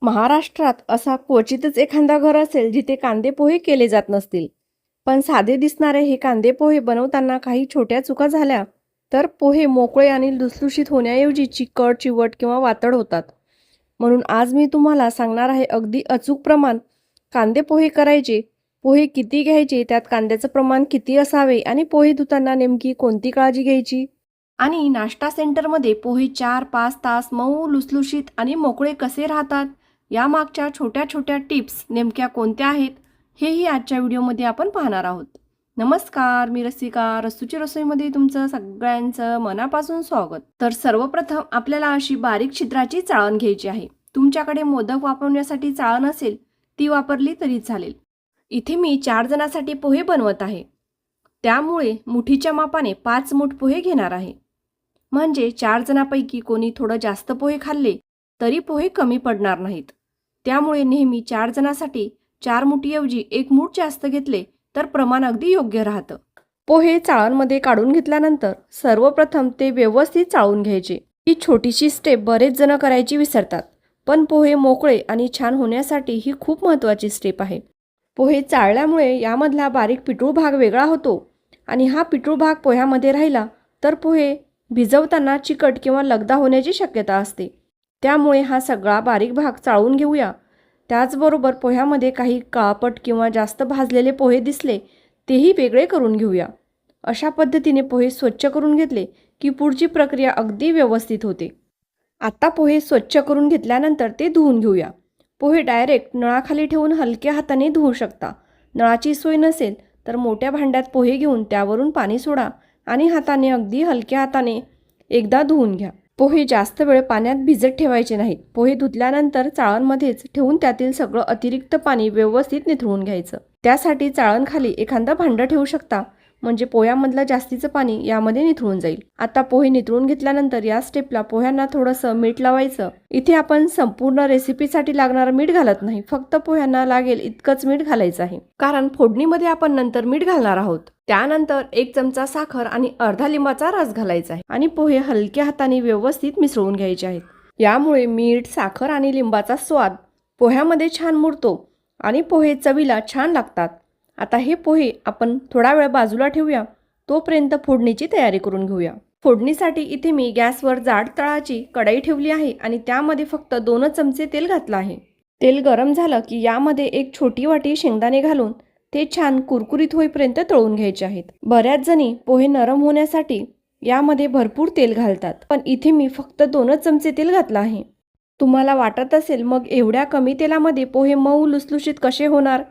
महाराष्ट्रात असा क्वचितच एखादा घर असेल जिथे कांदे पोहे केले जात नसतील. पण साधे दिसणारे हे कांदे पोहे बनवताना काही छोट्या चुका झाल्या तर पोहे मोकळे आणि लुसलुशीत होण्याऐवजी चिकट, चिवट किंवा वातड होतात. म्हणून आज मी तुम्हाला सांगणार आहे अगदी अचूक प्रमाण कांदे पोहे करायचे. पोहे किती घ्यायचे, त्यात कांद्याचं प्रमाण किती असावे आणि पोहे धुताना नेमकी कोणती काळजी घ्यायची. आणि नाश्ता सेंटरमध्ये पोहे 4-5 तास मऊ, लुसलुशीत आणि मोकळे कसे राहतात यामागच्या छोट्या छोट्या टिप्स नेमक्या कोणत्या आहेत हेही आजच्या व्हिडिओमध्ये आपण पाहणार आहोत. नमस्कार, मी रसिका. रसूची रसोईमध्ये तुमचं सगळ्यांचं मनापासून स्वागत. तर सर्वप्रथम आपल्याला अशी बारीक छिद्राची चाळण घ्यायची आहे. तुमच्याकडे मोदक वापरण्यासाठी चाळण असेल ती वापरली तरी चालेल. इथे मी 4 जणांसाठी पोहे बनवत आहे, त्यामुळे मुठीच्या मापाने 5 मूठ पोहे घेणार आहे. म्हणजे 4 जणांपैकी कोणी थोडं जास्त पोहे खाल्ले तरी पोहे कमी पडणार नाहीत. त्यामुळे नेहमी 4 जणांसाठी 4 मुठीऐवजी 1 मूठ जास्त घेतले तर प्रमाण अगदी योग्य राहतं. पोहे चाळणमध्ये काढून घेतल्यानंतर सर्वप्रथम ते व्यवस्थित चाळून घ्यायचे. ही छोटीशी स्टेप बरेच जण करायची विसरतात, पण पोहे मोकळे आणि छान होण्यासाठी ही खूप महत्त्वाची स्टेप आहे. पोहे चाळल्यामुळे यामधला बारीक पिठूळ भाग वेगळा होतो आणि हा पिठूळ भाग पोह्यामध्ये राहिला तर पोहे भिजवताना चिकट किंवा लगदा होण्याची शक्यता असते. त्यामुळे हा सगळा बारीक भाग चाळून घेऊया. त्याचबरोबर पोह्यामध्ये काही काळपट किंवा जास्त भाजलेले पोहे दिसले तेही वेगळे करून घेऊया. अशा पद्धतीने पोहे स्वच्छ करून घेतले की पुढची प्रक्रिया अगदी व्यवस्थित होते. आता पोहे स्वच्छ करून घेतल्यानंतर ते धुवून घेऊया. पोहे डायरेक्ट नळाखाली ठेवून हलक्या हाताने धुवू शकता. नळाची सोय नसेल तर मोठ्या भांड्यात पोहे घेऊन त्यावरून पाणी सोडा आणि हाताने अगदी हलक्या हाताने एकदा धुवून घ्या. पोहे जास्त वेळ पाण्यात भिजत ठेवायचे नाहीत. पोहे धुतल्यानंतर चाळणमध्येच ठेवून त्यातील सगळं अतिरिक्त पाणी व्यवस्थित निथळून घ्यायचं. त्यासाठी चाळणखाली एखादं भांडं ठेवू शकता, म्हणजे पोह्यामधलं जास्तीचं पाणी यामध्ये निथळून जाईल. आता पोहे निथळून घेतल्यानंतर या स्टेपला पोह्यांना थोडंसं मीठ लावायचं. इथे आपण संपूर्ण रेसिपीसाठी लागणारं मीठ घालत नाही, फक्त पोह्यांना लागेल इतकंच मीठ घालायचं आहे, कारण फोडणीमध्ये आपण नंतर मीठ घालणार आहोत. त्यानंतर 1 चमचा साखर आणि अर्धा लिंबाचा रस घालायचा आहे आणि पोहे हलक्या हाताने व्यवस्थित मिसळून घ्यायचे आहेत. यामुळे मीठ, साखर आणि लिंबाचा स्वाद पोह्यामध्ये छान मुरतो आणि पोहे चवीला छान लागतात. आता हे पोहे आपण थोडा वेळ बाजूला ठेवूया. तोपर्यंत फोडणीची तयारी करून घेऊया. फोडणीसाठी इथे मी गॅसवर जाड तळाची कढई ठेवली आहे आणि त्यामध्ये फक्त 2 चमचे तेल घातलं आहे. तेल गरम झालं की यामध्ये 1 छोटी वाटी शेंगदाणे घालून ते छान कुरकुरीत होईपर्यंत तळून घ्यायचे आहेत. बऱ्याच जणी पोहे नरम होण्यासाठी यामध्ये भरपूर तेल घालतात, पण इथे मी फक्त 2 चमचे तेल घातलं आहे. तुम्हाला वाटत असेल मग एवढ्या कमी तेलामध्ये पोहे मऊ लुसलुशीत कसे होणार,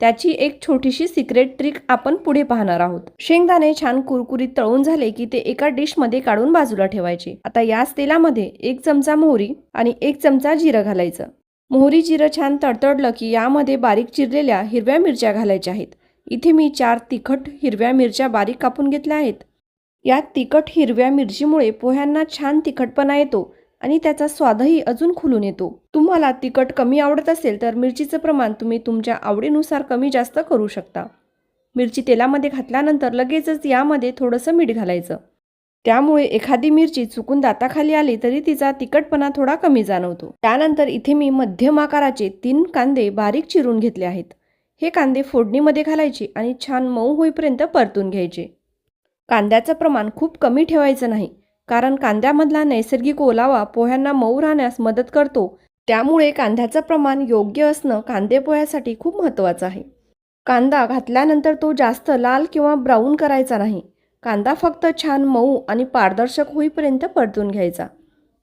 त्याची एक छोटीशी सिक्रेट ट्रिक आपण पुढे पाहणार आहोत. शेंगदाणे छान कुरकुरीत तळून झाले की ते एका डिशमध्ये काढून बाजूला ठेवायचे. आता याच तेलामध्ये 1 चमचा मोहरी आणि 1 चमचा जिरं घालायचं. मोहरी जिरं छान तडतडलं की यामध्ये बारीक चिरलेल्या हिरव्या मिरच्या घालायच्या आहेत. इथे मी 4 तिखट हिरव्या मिरच्या बारीक कापून घेतल्या आहेत. या तिखट हिरव्या मिरचीमुळे पोह्यांना छान तिखटपणा येतो आणि त्याचा स्वादही अजून खुलून येतो. तुम्हाला तिखट कमी आवडत असेल तर मिरचीचं प्रमाण तुम्ही तुमच्या आवडीनुसार कमी जास्त करू शकता. मिरची तेलामध्ये घातल्यानंतर लगेचच यामध्ये थोडंसं मीठ घालायचं. त्यामुळे एखादी मिरची चुकून दाताखाली आली तरी तिचा तिखटपणा थोडा कमी जाणवतो. त्यानंतर इथे मी मध्यम आकाराचे 3 कांदे बारीक चिरून घेतले आहेत. हे कांदे फोडणीमध्ये घालायचे आणि छान मऊ होईपर्यंत परतून घ्यायचे. कांद्याचं प्रमाण खूप कमी ठेवायचं नाही, कारण कांद्यामधला नैसर्गिक ओलावा पोह्यांना मऊ राहण्यास मदत करतो. त्यामुळे कांद्याचं प्रमाण योग्य असणं कांदे पोह्यासाठी खूप महत्त्वाचं आहे. कांदा घातल्यानंतर तो जास्त लाल किंवा ब्राऊन करायचा नाही. कांदा फक्त छान मऊ आणि पारदर्शक होईपर्यंत परतून घ्यायचा.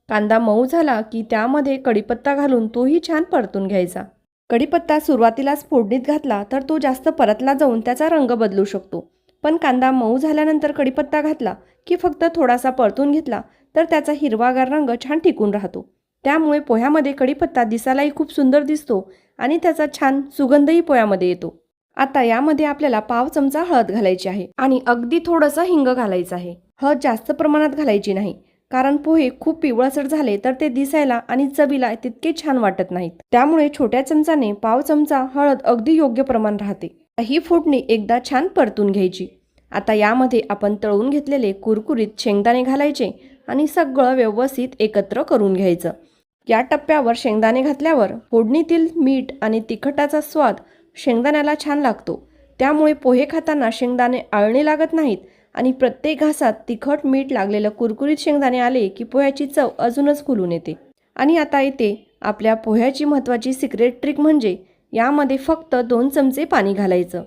कांदा मऊ झाला की त्यामध्ये कढीपत्ता घालून तोही छान परतून घ्यायचा. कढीपत्ता सुरुवातीलाच फोडणीत घातला तर तो जास्त परतला जाऊन त्याचा रंग बदलू शकतो, पण कांदा मऊ झाल्यानंतर कढीपत्ता घातला की फक्त थोडासा परतून घेतला तर त्याचा हिरवागार रंग छान टिकून राहतो. त्यामुळे पोह्यामध्ये कढीपत्ता दिसायलाही खूप सुंदर दिसतो आणि त्याचा छान सुगंधही पोह्यामध्ये येतो. आता यामध्ये आपल्याला पाव चमचा हळद घालायची आहे आणि अगदी थोडंसं हिंग घालायचं आहे. हळद जास्त प्रमाणात घालायची नाही, कारण पोहे खूप पिवळसर झाले तर ते दिसायला आणि चवीला तितके छान वाटत नाहीत. त्यामुळे छोट्या चमचाने पाव चमचा हळद अगदी योग्य प्रमाण राहते. ही फोडणी एकदा छान परतून घ्यायची. आता यामध्ये आपण तळून घेतलेले कुरकुरीत शेंगदाणे घालायचे आणि सगळं व्यवस्थित एकत्र करून घ्यायचं. या टप्प्यावर शेंगदाणे घातल्यावर फोडणीतील मीठ आणि तिखटाचा स्वाद शेंगदाण्याला छान लागतो. त्यामुळे पोहे खाताना शेंगदाणे आळणे लागत नाहीत आणि प्रत्येक घासात तिखट मीठ लागलेलं कुरकुरीत शेंगदाणे आले की पोह्याची चव अजूनच खुलून येते. आणि आता येते आपल्या पोह्याची महत्त्वाची सिक्रेट ट्रिक, म्हणजे यामध्ये फक्त 2 चमचे पाणी घालायचं.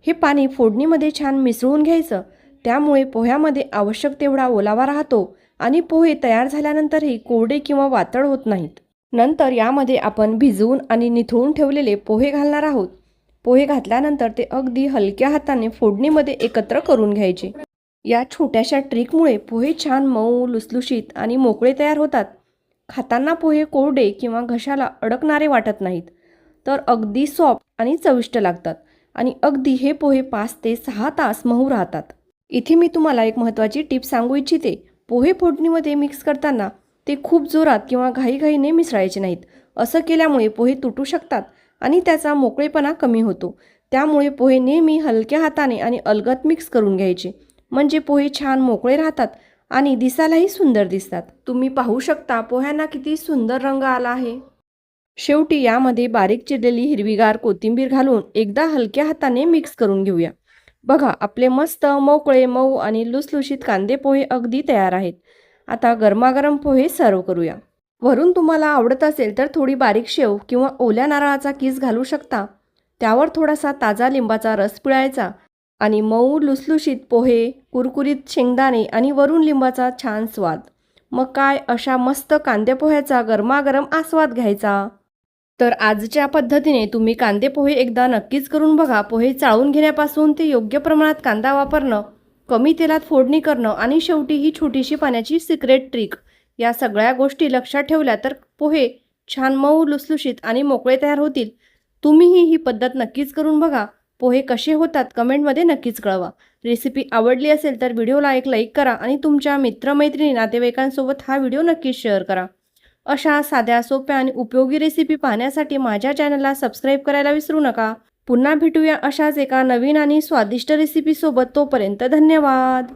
हे पाणी फोडणीमध्ये छान मिसळून घ्यायचं. त्यामुळे पोह्यामध्ये आवश्यक तेवढा ओलावा राहतो आणि पोहे तयार झाल्यानंतरही कोरडे किंवा वातळ होत नाहीत. नंतर यामध्ये आपण भिजवून आणि निथळून ठेवलेले पोहे घालणार आहोत. पोहे घातल्यानंतर ते अगदी हलक्या हाताने फोडणीमध्ये एकत्र करून घ्यायचे. या छोट्याशा ट्रिकमुळे पोहे छान मऊ, लुसलुशीत आणि मोकळे तयार होतात. खाताना पोहे कोरडे किंवा घशाला अडकणारे वाटत नाहीत, तर अगदी सॉफ्ट आणि चविष्ट लागतात आणि अगदी हे पोहे 5 ते 6 तास मऊ राहतात. इथे मी तुम्हाला एक महत्त्वाची टिप सांगू इच्छिते. पोहे फोडणीमध्ये मिक्स करताना ते खूप जोरात किंवा घाईघाईने मिसळायचे नाहीत. असं केल्यामुळे पोहे तुटू शकतात आणि त्याचा मोकळेपणा कमी होतो. त्यामुळे पोहे नेहमी हलक्या हाताने आणि अलगद मिक्स करून घ्यायचे, म्हणजे पोहे छान मोकळे राहतात आणि दिसायलाही सुंदर दिसतात. तुम्ही पाहू शकता पोह्यांना किती सुंदर रंग आला आहे. शेवटी यामध्ये बारीक चिरलेली हिरवीगार कोथिंबीर घालून एकदा हलक्या हाताने मिक्स करून घेऊया. बघा, आपले मस्त मोकळे, मऊ आणि लुसलुशीत कांदे पोहे अगदी तयार आहेत. आता गरमागरम पोहे सर्व करूया. वरून तुम्हाला आवडत असेल तर थोडी बारीक शेव किंवा ओल्या नारळाचा किस घालू शकता. त्यावर थोडासा ताजा लिंबाचा रस पिळायचा आणि मऊ लुसलुशीत पोहे, कुरकुरीत शेंगदाणे आणि वरून लिंबाचा छान स्वाद. मग काय, अशा मस्त कांदे पोह्याचा गरमागरम आस्वाद घ्यायचा. तर आजच्या पद्धतीने तुम्ही कांदे पोहे एकदा नक्कीच करून बघा. पोहे चाळून घेण्यापासून ते योग्य प्रमाणात कांदा वापरणं, कमी तेलात फोडणी करणं आणि शेवटी ही छोटीशी पाण्याची सिक्रेट ट्रिक, या सगळ्या गोष्टी लक्षात ठेवल्या तर पोहे छान मऊ, लुसलुशीत आणि मोकळे तयार होतील. तुम्हीही ही पद्धत नक्कीच करून बघा. पोहे कसे होतात कमेंटमध्ये नक्कीच कळवा. रेसिपी आवडली असेल तर व्हिडिओला एक लाईक करा आणि तुमच्या मित्रमैत्रिणी, नातेवाईकांसोबत हा व्हिडिओ नक्कीच शेअर करा. अशा साध्या, सोप्या आणि उपयोगी रेसिपी पाहण्यासाठी माझ्या चॅनलला सबस्क्राईब करायला विसरू नका. पुन्हा भेटूया अशाच एका नवीन आणि स्वादिष्ट रेसिपीसोबत. तोपर्यंत धन्यवाद.